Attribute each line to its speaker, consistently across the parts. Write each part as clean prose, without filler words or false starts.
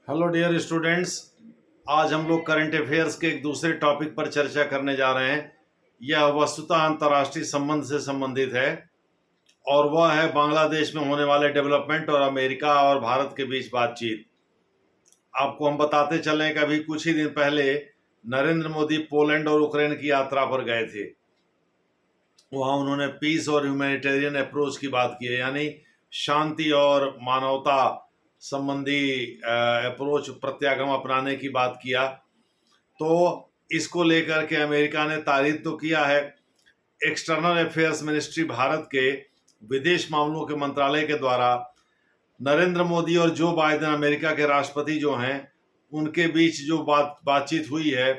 Speaker 1: Hello dear students. आज हम लोग करंट अफेयर्स के एक दूसरे टॉपिक पर चर्चा करने जा रहे हैं। यह वस्तुतः अंतर्राष्ट्रीय संबंध से संबंधित है और वह है बांग्लादेश में होने वाले डेवलपमेंट और अमेरिका और भारत के बीच बातचीत। आपको हम बताते चलें कि अभी कुछ ही दिन पहले नरेंद्र मोदी पोलैंड और यूक्रेन की यात्रा पर गए थे। वहाँ उन्होंने पीस और ह्यूमैनिटेरियन अप्रोच की बात की है, यानी शांति और मानवता संबंधी अप्रोच प्रत्यागम अपनाने की बात किया। तो इसको लेकर के अमेरिका ने तारीफ तो किया है। एक्सटर्नल अफेयर्स मिनिस्ट्री भारत के विदेश मामलों के मंत्रालय के द्वारा नरेंद्र मोदी और जो बाइडेन अमेरिका के राष्ट्रपति जो हैं उनके बीच जो बातचीत हुई है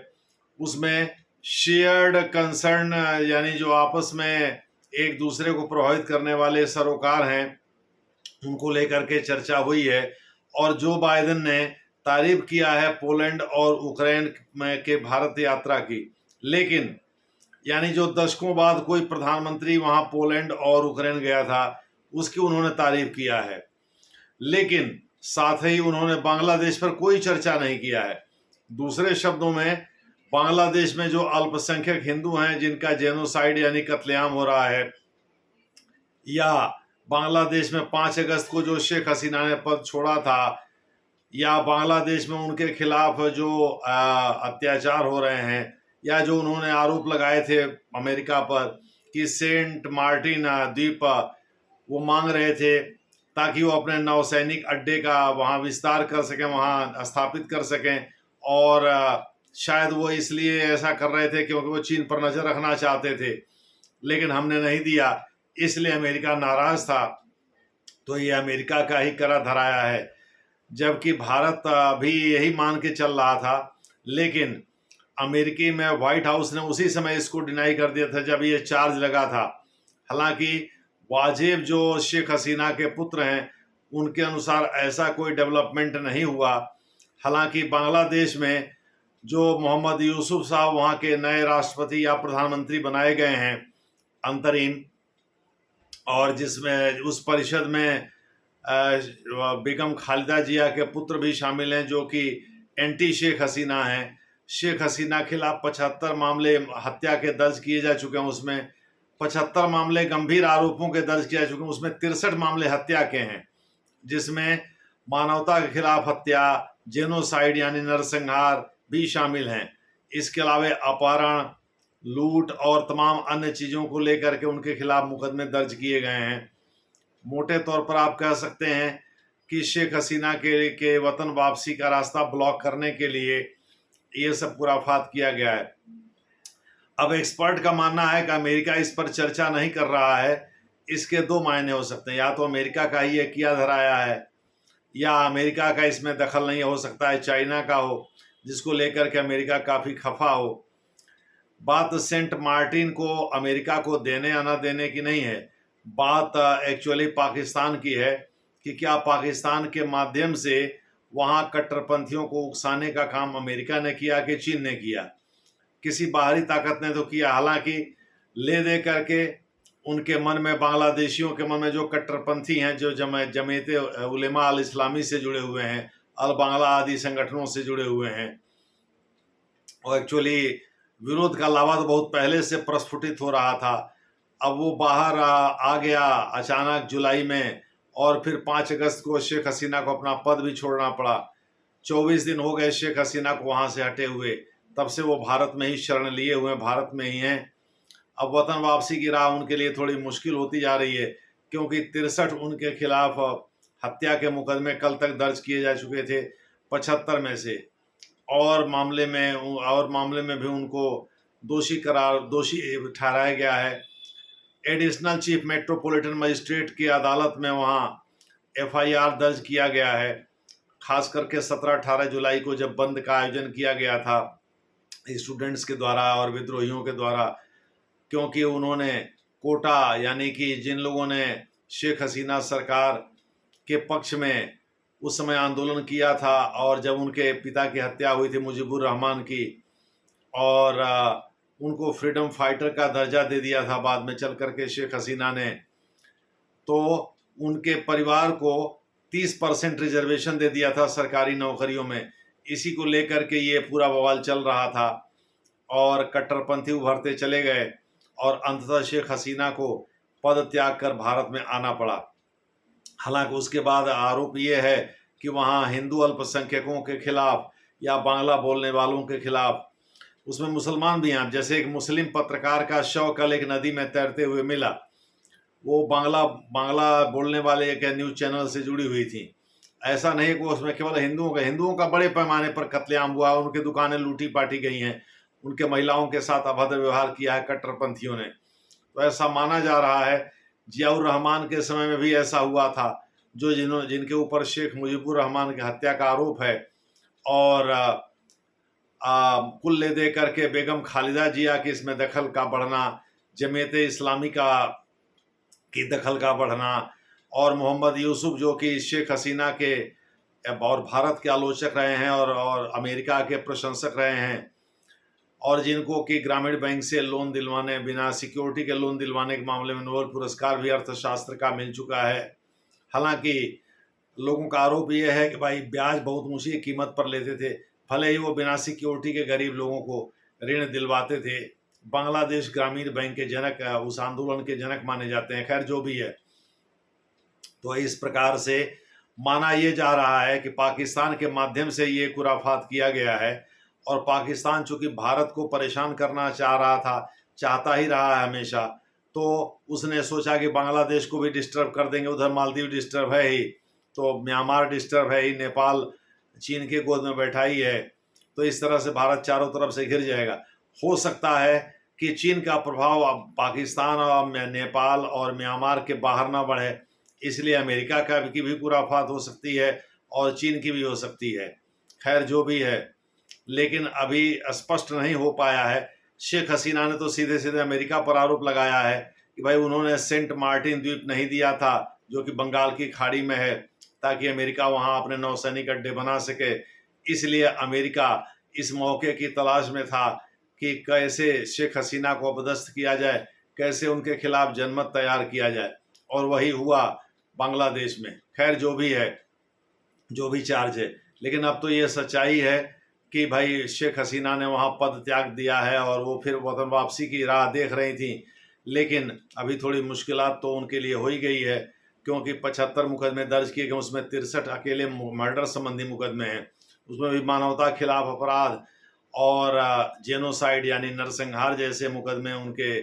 Speaker 1: उसमें शेयर्ड कंसर्न, यानी जो आपस में एक दूसरे को प्रभावित करने वाले सरोकार हैं उनको लेकर के चर्चा हुई है। और जो बाइडेन ने तारीफ किया है पोलैंड और यूक्रेन में के भारत यात्रा की, लेकिन यानी जो दशकों बाद कोई प्रधानमंत्री वहां पोलैंड और यूक्रेन गया था उसकी उन्होंने तारीफ किया है, लेकिन साथ ही उन्होंने बांग्लादेश पर कोई चर्चा नहीं किया है। दूसरे शब्दों में बांग्लादेश में जो अल्पसंख्यक हिंदू हैं जिनका जेनोसाइड यानी कत्लेआम हो रहा है, या बांग्लादेश में 5 अगस्त को जो शेख हसीना ने पद छोड़ा था, या बांग्लादेश में उनके खिलाफ जो अत्याचार हो रहे हैं, या जो उन्होंने आरोप लगाए थे अमेरिका पर कि सेंट मार्टिन द्वीप वो मांग रहे थे ताकि वो अपने नौसैनिक अड्डे का वहाँ विस्तार कर सकें, वहाँ स्थापित कर सकें। और शायद वो इसलिए ऐसा कर रहे थे क्योंकि वो चीन पर नज़र रखना चाहते थे, लेकिन हमने नहीं दिया, इसलिए अमेरिका नाराज था। तो ये अमेरिका का ही करा धराया है, जबकि भारत भी यही मान के चल रहा था। लेकिन अमेरिकी में व्हाइट हाउस ने उसी समय इसको डिनाई कर दिया था जब ये चार्ज लगा था। हालांकि वाजिब जो शेख हसीना के पुत्र हैं उनके अनुसार ऐसा कोई डेवलपमेंट नहीं हुआ। हालांकि बांग्लादेश में जो मोहम्मद यूसुफ साहब वहाँ के नए राष्ट्रपति या प्रधानमंत्री बनाए गए हैं अंतरिम, और जिसमें उस परिषद में बेगम खालिदा जिया के पुत्र भी शामिल हैं जो कि एंटी शेख हसीना हैं। शेख हसीना खिलाफ 75 मामले हत्या के दर्ज किए जा चुके हैं, उसमें 75 मामले गंभीर आरोपों के दर्ज किए जा चुके हैं, उसमें 63 मामले हत्या के हैं, जिसमें मानवता के खिलाफ हत्या, जेनोसाइड यानी नरसंहार भी शामिल हैं। इसके अलावा अपहरण, लूट और तमाम अन्य चीज़ों को लेकर के उनके खिलाफ मुकदमे दर्ज किए गए हैं। मोटे तौर पर आप कह सकते हैं कि शेख हसीना के वतन वापसी का रास्ता ब्लॉक करने के लिए ये सब खुराफात किया गया है। अब एक्सपर्ट का मानना है कि अमेरिका इस पर चर्चा नहीं कर रहा है। इसके दो मायने हो सकते हैं, या तो अमेरिका का ही ये किया धराया है, या अमेरिका का इसमें दखल नहीं हो सकता है, चाइना का हो, जिसको लेकर के अमेरिका काफ़ी खफा हो। बात सेंट मार्टिन को अमेरिका को देने या ना देने की नहीं है, बात एक्चुअली पाकिस्तान की है कि क्या पाकिस्तान के माध्यम से वहाँ कट्टरपंथियों को उकसाने का काम अमेरिका ने किया कि चीन ने किया। किसी बाहरी ताकत ने तो किया। हालांकि ले दे करके उनके मन में, बांग्लादेशियों के मन में जो कट्टरपंथी हैं, जो जमीयत उलेमा अल इस्लामी से जुड़े हुए हैं, अल बांग्ला आदि संगठनों से जुड़े हुए हैं, और एक्चुअली विरोध का लावा तो बहुत पहले से प्रस्फुटित हो रहा था। अब वो बाहर आ गया अचानक जुलाई में, और फिर 5 अगस्त को शेख हसीना को अपना पद भी छोड़ना पड़ा। 24 दिन हो गए शेख हसीना को वहाँ से हटे हुए, तब से वो भारत में ही शरण लिए हुए हैं, भारत में ही हैं। अब वतन वापसी की राह उनके लिए थोड़ी मुश्किल होती जा रही है, क्योंकि 63 उनके खिलाफ हत्या के मुकदमे कल तक दर्ज किए जा चुके थे 75 में से, और मामले में भी उनको दोषी ठहराया गया है। एडिशनल चीफ मेट्रोपॉलिटन मजिस्ट्रेट की अदालत में वहाँ एफआईआर दर्ज किया गया है, खास करके 17-18 जुलाई को जब बंद का आयोजन किया गया था स्टूडेंट्स के द्वारा और विद्रोहियों के द्वारा, क्योंकि उन्होंने कोटा, यानी कि जिन लोगों ने शेख हसीना सरकार के पक्ष में उस समय आंदोलन किया था, और जब उनके पिता की हत्या हुई थी मुजीबुर रहमान की, और उनको फ्रीडम फाइटर का दर्जा दे दिया था बाद में चल करके शेख हसीना ने, तो उनके परिवार को 30% रिजर्वेशन दे दिया था सरकारी नौकरियों में। इसी को लेकर के ये पूरा बवाल चल रहा था और कट्टरपंथी उभरते चले गए और अंततः शेख हसीना को पद त्याग कर भारत में आना पड़ा। हालांकि उसके बाद आरोप ये है कि वहाँ हिंदू अल्पसंख्यकों के खिलाफ या बांग्ला बोलने वालों के खिलाफ, उसमें मुसलमान भी हैं। जैसे एक मुस्लिम पत्रकार का शव कल एक नदी में तैरते हुए मिला, वो बांग्ला बोलने वाले एक न्यूज़ चैनल से जुड़ी हुई थी। ऐसा नहीं कि उसमें केवल हिंदुओं का बड़े पैमाने पर कत्लेआम हुआ, उनकी दुकानें लूटी पाटी गई हैं, उनके महिलाओं के साथ अभद्र व्यवहार किया है कट्टरपंथियों ने। तो ऐसा माना जा रहा है जियाउर रहमान के समय में भी ऐसा हुआ था, जिनके ऊपर शेख मुजीबुर रहमान की हत्या का आरोप है, और कुल्ले दे करके बेगम खालिदा जिया की इसमें दखल का बढ़ना, जमीयत इस्लामी की दखल का बढ़ना, और मोहम्मद यूसुफ जो कि शेख हसीना के और भारत के आलोचक रहे हैं और अमेरिका के प्रशंसक रहे हैं, और जिनको कि ग्रामीण बैंक से लोन दिलवाने, बिना सिक्योरिटी के लोन दिलवाने के मामले में नोबेल पुरस्कार भी अर्थशास्त्र का मिल चुका है। हालांकि लोगों का आरोप यह है कि भाई ब्याज बहुत ऊंची कीमत पर लेते थे, भले ही वो बिना सिक्योरिटी के गरीब लोगों को ऋण दिलवाते थे। बांग्लादेश ग्रामीण बैंक के जनक, उस आंदोलन के जनक माने जाते हैं। खैर जो भी है, तो इस प्रकार से माना यह जा रहा है कि पाकिस्तान के माध्यम से ये खुराफात किया गया है, और पाकिस्तान चूंकि भारत को परेशान करना चाहता ही रहा है हमेशा, तो उसने सोचा कि बांग्लादेश को भी डिस्टर्ब कर देंगे। उधर मालदीव डिस्टर्ब है ही, तो म्यांमार डिस्टर्ब है ही, नेपाल चीन के गोद में बैठा ही है, तो इस तरह से भारत चारों तरफ से घिर जाएगा। हो सकता है कि चीन का प्रभाव अब पाकिस्तान और नेपाल और म्यांमार के बाहर ना बढ़े, इसलिए अमेरिका की भी खुराफात हो सकती है और चीन की भी हो सकती है। खैर जो भी है, लेकिन अभी स्पष्ट नहीं हो पाया है। शेख हसीना ने तो सीधे सीधे अमेरिका पर आरोप लगाया है कि भाई उन्होंने सेंट मार्टिन द्वीप नहीं दिया था, जो कि बंगाल की खाड़ी में है, ताकि अमेरिका वहां अपने नौसैनिक अड्डे बना सके। इसलिए अमेरिका इस मौके की तलाश में था कि कैसे शेख हसीना को अपदस्थ किया जाए, कैसे उनके खिलाफ जनमत तैयार किया जाए, और वही हुआ बांग्लादेश में। खैर जो भी है, जो भी चार्ज है, लेकिन अब तो ये सच्चाई है कि भाई शेख हसीना ने वहाँ पद त्याग दिया है और वो फिर वतन वापसी की राह देख रही थी। लेकिन अभी थोड़ी मुश्किलात तो उनके लिए हो ही गई है, क्योंकि 75 मुकदमे दर्ज किए गए, उसमें 63 अकेले मर्डर संबंधी मुकदमे हैं। उसमें भी मानवता खिलाफ अपराध और जेनोसाइड यानी नरसंहार जैसे मुकदमे उनके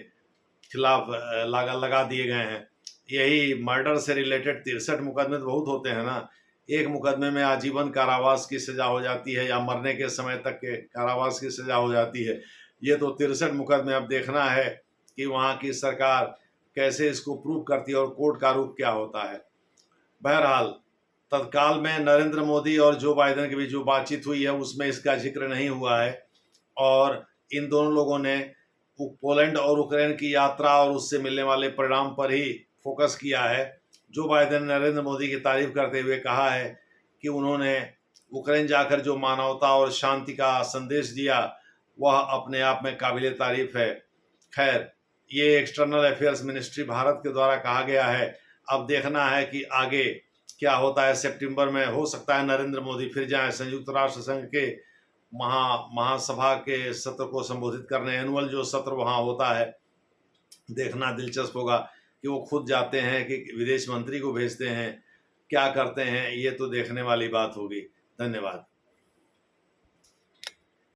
Speaker 1: खिलाफ लगा दिए गए हैं। यही मर्डर से रिलेटेड 63 मुकदमे तो बहुत होते हैं ना। एक मुकदमे में आजीवन कारावास की सजा हो जाती है या मरने के समय तक के कारावास की सजा हो जाती है। ये तो 63 मुकदमे। अब देखना है कि वहाँ की सरकार कैसे इसको प्रूव करती है और कोर्ट का रुख क्या होता है। बहरहाल तत्काल में नरेंद्र मोदी और जो बाइडेन के बीच जो बातचीत हुई है उसमें इसका जिक्र नहीं हुआ है, और इन दोनों लोगों ने पोलैंड और यूक्रेन की यात्रा और उससे मिलने वाले परिणाम पर ही फोकस किया है। जो बाइडेन ने नरेंद्र मोदी की तारीफ करते हुए कहा है कि उन्होंने यूक्रेन जाकर जो मानवता और शांति का संदेश दिया वह अपने आप में काबिले तारीफ है। खैर ये एक्सटर्नल अफेयर्स मिनिस्ट्री भारत के द्वारा कहा गया है। अब देखना है कि आगे क्या होता है। सितंबर में हो सकता है नरेंद्र मोदी फिर जाएं संयुक्त राष्ट्र संघ के महासभा के सत्र को संबोधित करने। एनुअल जो सत्र वहाँ होता है, देखना दिलचस्प होगा कि वो खुद जाते हैं कि विदेश मंत्री को भेजते हैं, क्या करते हैं, ये तो देखने वाली बात होगी। धन्यवाद।